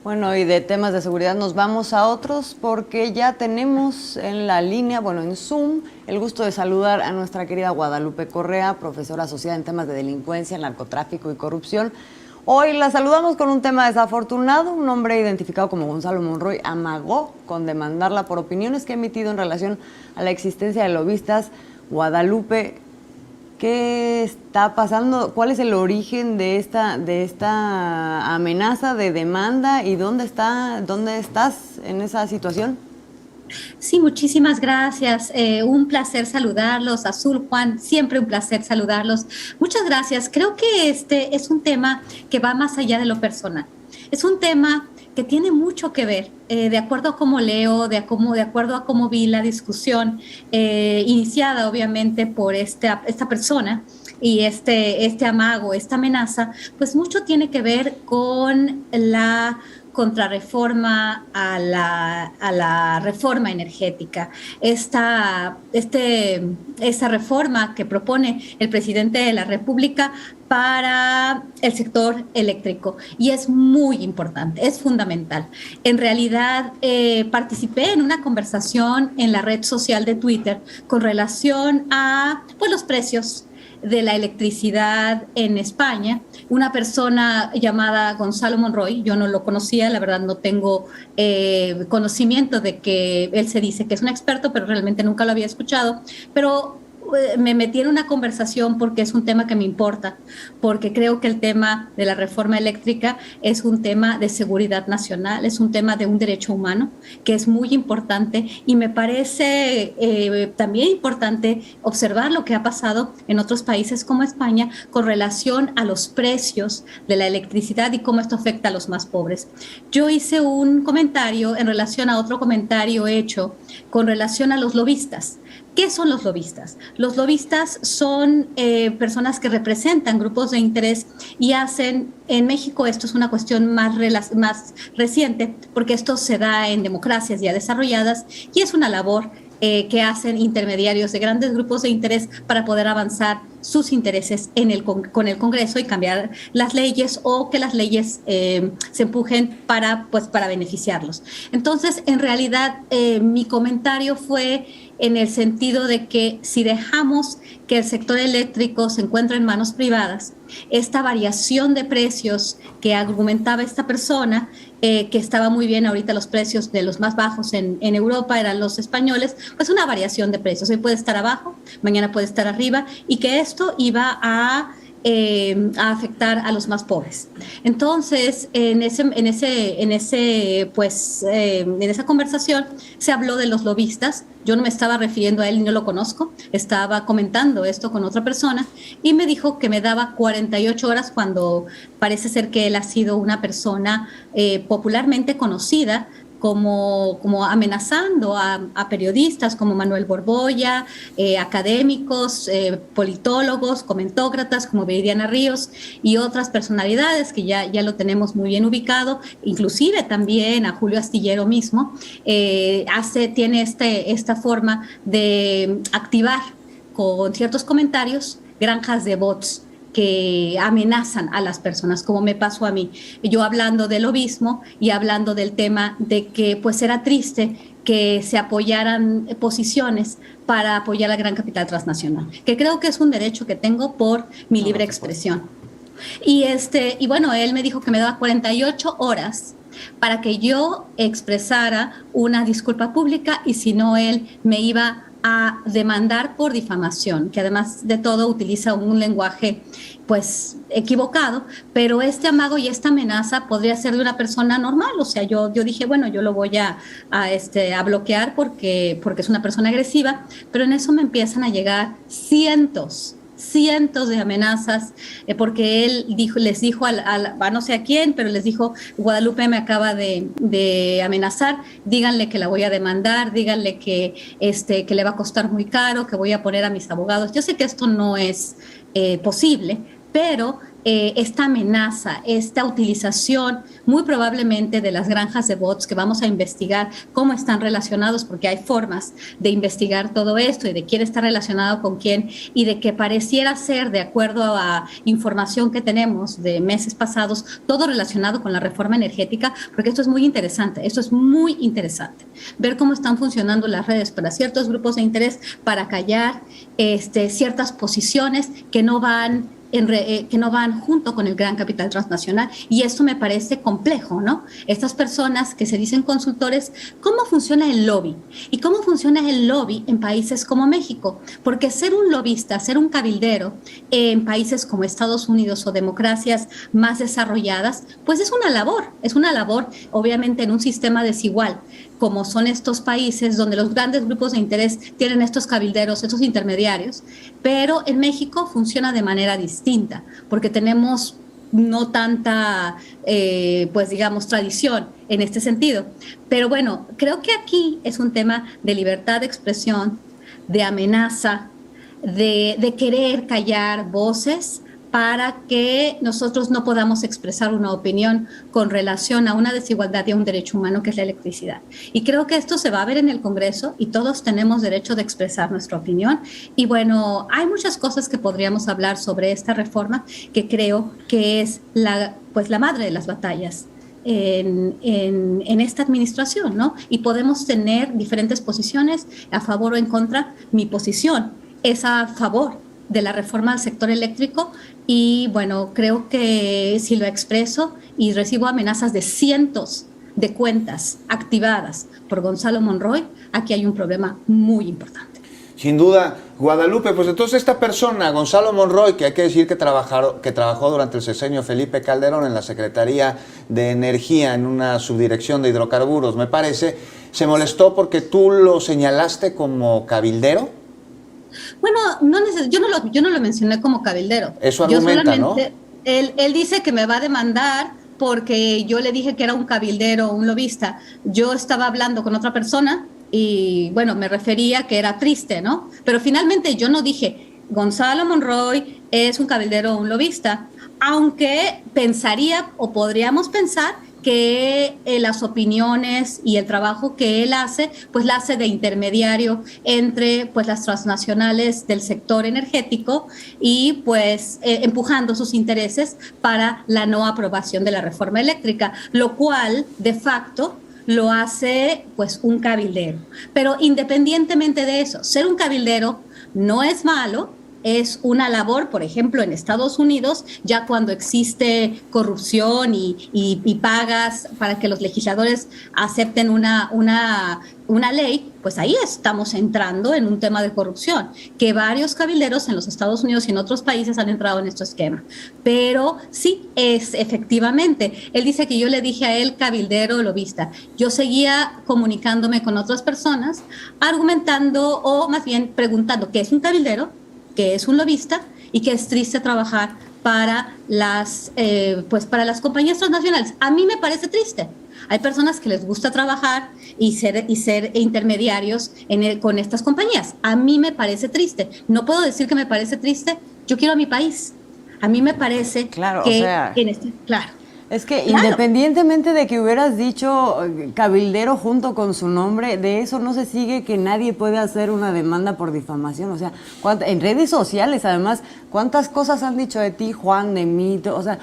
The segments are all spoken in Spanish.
Bueno, y de temas de seguridad nos vamos a otros porque ya tenemos en la línea, bueno, en Zoom, el gusto de saludar a nuestra querida Guadalupe Correa, profesora asociada en temas de delincuencia, narcotráfico y corrupción. Hoy la saludamos con un tema desafortunado. Un hombre identificado como Gonzalo Monroy amagó con demandarla por opiniones que ha emitido en relación a la existencia de lobistas. Guadalupe, ¿qué está pasando? ¿Cuál es el origen de esta amenaza de demanda y dónde estás en esa situación? Sí, muchísimas gracias. Un placer saludarlos. Azul, Juan, siempre un placer saludarlos. Muchas gracias. Creo que este es un tema que va más allá de lo personal. Es un tema que tiene mucho que ver, de acuerdo a cómo leo, de acuerdo a cómo vi la discusión, iniciada obviamente por esta persona y este amago, esta amenaza, pues mucho tiene que ver con la contrarreforma a la reforma energética. Esa reforma que propone el presidente de la República para el sector eléctrico y es muy importante, es fundamental. En realidad, participé en una conversación en la red social de Twitter con relación a pues, los precios de la electricidad en España. Una persona llamada Gonzalo Monroy, yo no lo conocía, la verdad no tengo conocimiento de que él se dice que es un experto, pero realmente nunca lo había escuchado, pero me metí en una conversación porque es un tema que me importa, porque creo que el tema de la reforma eléctrica es un tema de seguridad nacional, es un tema de un derecho humano que es muy importante y me parece también importante observar lo que ha pasado en otros países como España con relación a los precios de la electricidad y cómo esto afecta a los más pobres. Yo hice un comentario en relación a otro comentario hecho con relación a los lobistas. ¿Qué son los lobistas? Los lobistas son personas que representan grupos de interés y hacen, en México esto es una cuestión más reciente, porque esto se da en democracias ya desarrolladas y es una labor que hacen intermediarios de grandes grupos de interés para poder avanzar sus intereses con el Congreso y cambiar las leyes o que las leyes se empujen para beneficiarlos. Entonces, en realidad, mi comentario fue en el sentido de que si dejamos que el sector eléctrico se encuentre en manos privadas, esta variación de precios que argumentaba esta persona, que estaba muy bien ahorita los precios de los más bajos en Europa eran los españoles, pues una variación de precios. Hoy puede estar abajo, mañana puede estar arriba y que esto iba a afectar a los más pobres. Entonces, en esa conversación se habló de los lobistas. Yo no me estaba refiriendo a él y no lo conozco, estaba comentando esto con otra persona y me dijo que me daba 48 horas cuando parece ser que él ha sido una persona popularmente conocida como amenazando a periodistas como Manuel Borbolla, académicos, politólogos, comentócratas como Viridiana Ríos y otras personalidades que ya lo tenemos muy bien ubicado, inclusive también a Julio Astillero mismo, tiene esta forma de activar con ciertos comentarios granjas de bots que amenazan a las personas, como me pasó a mí. Yo hablando del lobismo y hablando del tema de que pues era triste que se apoyaran posiciones para apoyar la gran capital transnacional, que creo que es un derecho que tengo por mi libre expresión. Y bueno, él me dijo que me daba 48 horas para que yo expresara una disculpa pública y si no, él me iba a demandar por difamación, que además de todo utiliza un lenguaje pues equivocado, pero este amago y esta amenaza podría ser de una persona normal, o sea, yo dije, bueno, yo lo voy a bloquear porque es una persona agresiva, pero en eso me empiezan a llegar cientos de amenazas, porque él les dijo a no sé a quién, pero les dijo, Guadalupe me acaba de amenazar, díganle que la voy a demandar, díganle que le va a costar muy caro, que voy a poner a mis abogados. Yo sé que esto no es posible, pero esta amenaza, esta utilización muy probablemente de las granjas de bots, que vamos a investigar cómo están relacionados, porque hay formas de investigar todo esto y de quién está relacionado con quién, y de que pareciera ser, de acuerdo a información que tenemos de meses pasados, todo relacionado con la reforma energética, porque esto es muy interesante, ver cómo están funcionando las redes para ciertos grupos de interés, para callar ciertas posiciones que no van junto con el gran capital transnacional, y esto me parece complejo, ¿no? Estas personas que se dicen consultores, ¿cómo funciona el lobby? ¿Y cómo funciona el lobby en países como México? Porque ser un lobista, ser un cabildero en países como Estados Unidos o democracias más desarrolladas, pues es una labor, obviamente en un sistema desigual, como son estos países donde los grandes grupos de interés tienen estos cabilderos, estos intermediarios, pero en México funciona de manera distinta, porque tenemos no tanta, pues digamos, tradición en este sentido. Pero bueno, creo que aquí es un tema de libertad de expresión, de amenaza, de querer callar voces para que nosotros no podamos expresar una opinión con relación a una desigualdad y a un derecho humano que es la electricidad. Y creo que esto se va a ver en el Congreso y todos tenemos derecho de expresar nuestra opinión. Y bueno, hay muchas cosas que podríamos hablar sobre esta reforma, que creo que es la madre de las batallas en esta administración, ¿no? Y podemos tener diferentes posiciones a favor o en contra. Mi posición es a favor de la reforma al sector eléctrico, y bueno, creo que si lo expreso y recibo amenazas de cientos de cuentas activadas por Gonzalo Monroy, aquí hay un problema muy importante. Sin duda, Guadalupe, pues entonces esta persona, Gonzalo Monroy, que hay que decir que trabajó durante el sexenio Felipe Calderón en la Secretaría de Energía, en una subdirección de hidrocarburos, me parece, ¿se molestó porque tú lo señalaste como cabildero? Bueno, yo no lo mencioné como cabildero. Eso argumenta, ¿no? Él dice que me va a demandar porque yo le dije que era un cabildero, un lobista. Yo estaba hablando con otra persona y, bueno, me refería que era triste, ¿no? Pero finalmente yo no dije, Gonzalo Monroy es un cabildero o un lobista, aunque pensaría o podríamos pensar que las opiniones y el trabajo que él hace, pues la hace de intermediario entre pues las transnacionales del sector energético y pues empujando sus intereses para la no aprobación de la reforma eléctrica, lo cual de facto lo hace pues un cabildero. Pero independientemente de eso, ser un cabildero no es malo. Es una labor, por ejemplo, en Estados Unidos, ya cuando existe corrupción y pagas para que los legisladores acepten una ley, pues ahí estamos entrando en un tema de corrupción, que varios cabilderos en los Estados Unidos y en otros países han entrado en este esquema. Pero sí, es efectivamente, él dice que yo le dije a él cabildero lobista. Yo seguía comunicándome con otras personas, argumentando o más bien preguntando qué es un cabildero, que es un lobista y que es triste trabajar para las compañías transnacionales. A mí me parece triste. Hay personas que les gusta trabajar y ser intermediarios con estas compañías. A mí me parece triste. No puedo decir que me parece triste. Yo quiero a mi país. A mí me parece claro, que... O sea, claro. Es que independientemente de que hubieras dicho cabildero junto con su nombre, de eso no se sigue que nadie puede hacer una demanda por difamación. O sea, en redes sociales, además, ¿cuántas cosas han dicho de ti, Juan, de mí? O sea,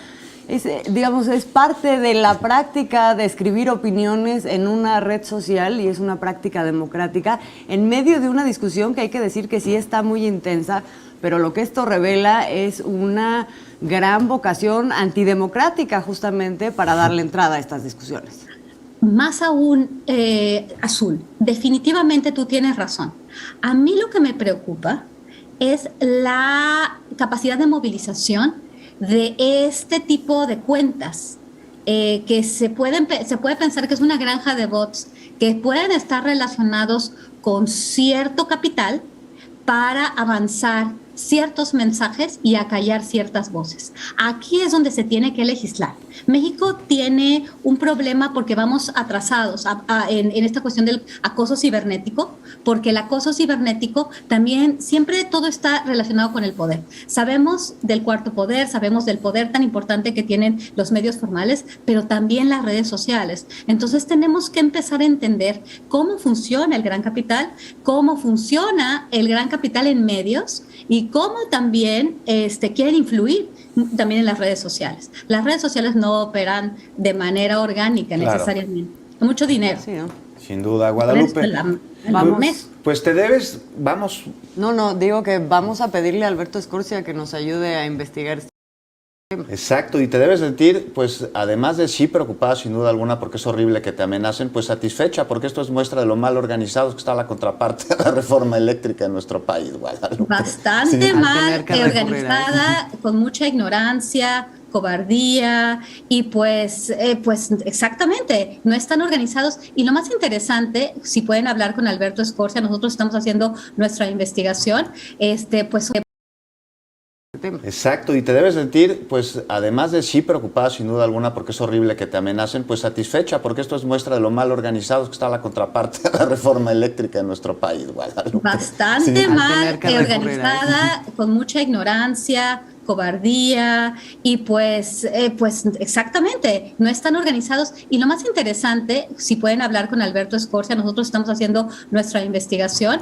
es parte de la práctica de escribir opiniones en una red social y es una práctica democrática en medio de una discusión que hay que decir que sí está muy intensa, pero lo que esto revela es una gran vocación antidemocrática justamente para darle entrada a estas discusiones. Más aún, Azul, definitivamente tú tienes razón. A mí lo que me preocupa es la capacidad de movilización de este tipo de cuentas que se puede pensar que es una granja de bots que pueden estar relacionados con cierto capital para avanzar ciertos mensajes y acallar ciertas voces. Aquí es donde se tiene que legislar. México tiene un problema porque vamos atrasados en esta cuestión del acoso cibernético, porque el acoso cibernético también siempre todo está relacionado con el poder. Sabemos del cuarto poder, sabemos del poder tan importante que tienen los medios formales, pero también las redes sociales. Entonces tenemos que empezar a entender cómo funciona el gran capital, cómo funciona el gran capital en medios y cómo también quieren influir también en las redes sociales. Las redes sociales no operan de manera orgánica necesariamente. Mucho dinero. Sí, ¿no? Sin duda, Guadalupe. Pues te debes, vamos. No, digo que vamos a pedirle a Alberto Escorcia que nos ayude a investigar. Exacto, y te debes sentir, pues, además de sí preocupada sin duda alguna, porque es horrible que te amenacen, pues satisfecha, porque esto es muestra de lo mal organizados que está la contraparte de la reforma eléctrica en nuestro país, Guadalupe. Bastante mal organizada, con mucha ignorancia, cobardía y pues exactamente, no están organizados. Y lo más interesante, si pueden hablar con Alberto Escorcia, nosotros estamos haciendo nuestra investigación, pues Exacto, y te debes sentir, pues, además de sí preocupada sin duda alguna, porque es horrible que te amenacen, pues satisfecha, porque esto es muestra de lo mal organizados que está la contraparte de la reforma eléctrica en nuestro país, Guadalupe. Bastante mal organizada, con mucha ignorancia, cobardía y pues exactamente, no están organizados. Y lo más interesante, si pueden hablar con Alberto Escorcia, nosotros estamos haciendo nuestra investigación,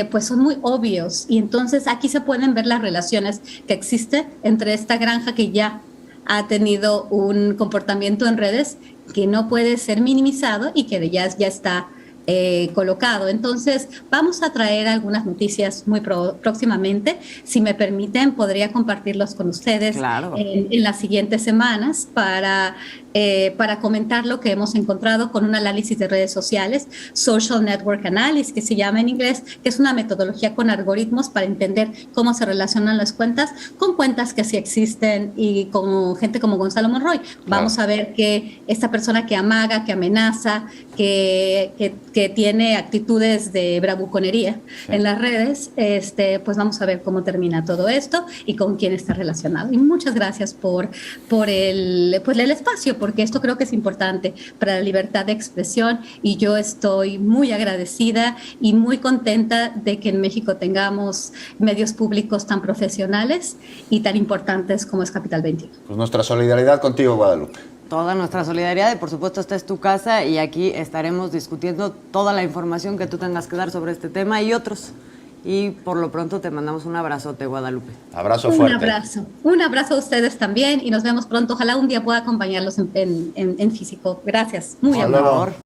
pues son muy obvios y entonces aquí se pueden ver las relaciones que existen entre esta granja que ya ha tenido un comportamiento en redes que no puede ser minimizado y que ya está colocado. Entonces, vamos a traer algunas noticias muy próximamente. Si me permiten, podría compartirlos con ustedes en las siguientes semanas para comentar lo que hemos encontrado con un análisis de redes sociales, Social Network Analysis, que se llama en inglés, que es una metodología con algoritmos para entender cómo se relacionan las cuentas con cuentas que sí existen y con gente como Gonzalo Monroy. Vamos a ver que esta persona que amaga, que amenaza, que tiene actitudes de bravuconería en las redes, pues vamos a ver cómo termina todo esto y con quién está relacionado. Y muchas gracias por el espacio, porque esto creo que es importante para la libertad de expresión y yo estoy muy agradecida y muy contenta de que en México tengamos medios públicos tan profesionales y tan importantes como es Capital 21. Pues nuestra solidaridad contigo, Guadalupe. Toda nuestra solidaridad y por supuesto esta es tu casa y aquí estaremos discutiendo toda la información que tú tengas que dar sobre este tema y otros. Y por lo pronto te mandamos un abrazote, Guadalupe. Abrazo fuerte. Un abrazo a ustedes también y nos vemos pronto. Ojalá un día pueda acompañarlos en físico. Gracias. Muy amable.